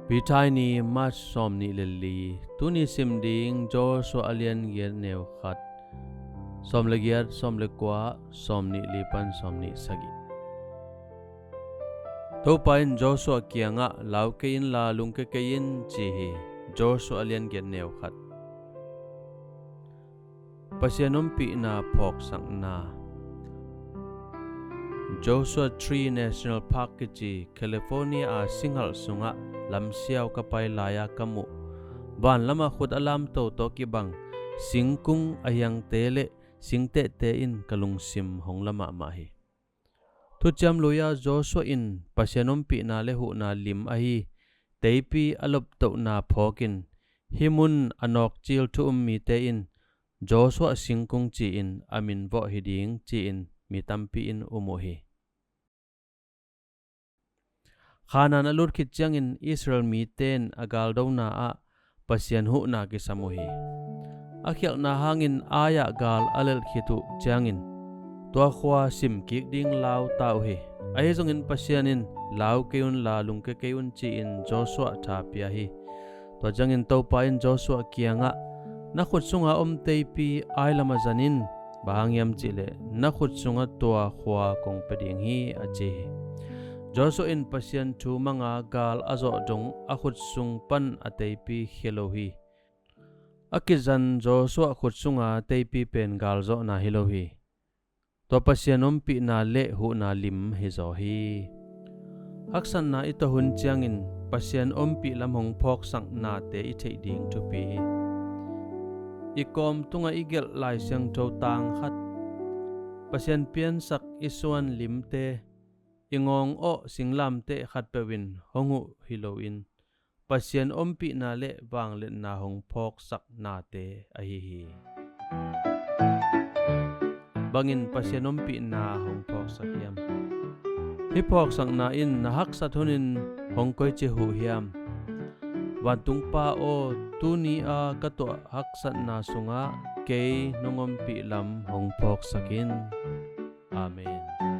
Pitai ni mat som ni leli tuni sim ding Joshua alian ger neu khat som le giat som le kwa som ni lipan som ni sagi to pain Joshua kianga lau ke in la lung ke in chi hi Joshua alian ger neu khat pasianom pi na phok sang na Joshua Tree National Park chi California a singhal sunga lam siaw kapai laya kamu ban lama khut alam to ki bang singkung ayang tele singte te in kalung sim hong lama ma hi thu cham loya Joshua in pasianom pi na le hu na lim a hi teipi alop to na phokin himun anok chil thu mi te in Joshua singkung chi in amin vo hiding chi in mi tampi in umu hi Khanan alur khit chang in Israel mi ten agal do na a pasian hu na ki samuhi akhial na hangin aya gal alel khitu chang in to khwa sim kik ding lau tau hi ai zong in pasian in lau keun la lung ke keun chi in Joshua tha pia hi to jang in to pa in Joshua kianga na khut sunga teipi ai lama zanin bangyam chile na khut sunga to khwa kong peding hi ache Joshua in pasian thu manga gal azo dong akhut sung pan ateipi helohi akizan Joshua khut sunga teipi pen gal zo na helohi to pasianom pi na le hu na lim hi zo hi haksan na ito hun chiangin pasian pi lamhong phok sang na te I thei ding thu pi ikom tunga igel lai siang tho tang khat pasian pian sak isuan lim te ingong o singlam te khat pewin hongu hiloin pasian pi na le wang le na hong phok sak na te a hi bangin pasian pi na hong phok sak hiam hi phok sak na in na hak sa thunin hong koi che hu hiam wan tung pa o tu ni a ka to hak sat na sunga ke nongom pi lam hong phok sakin amen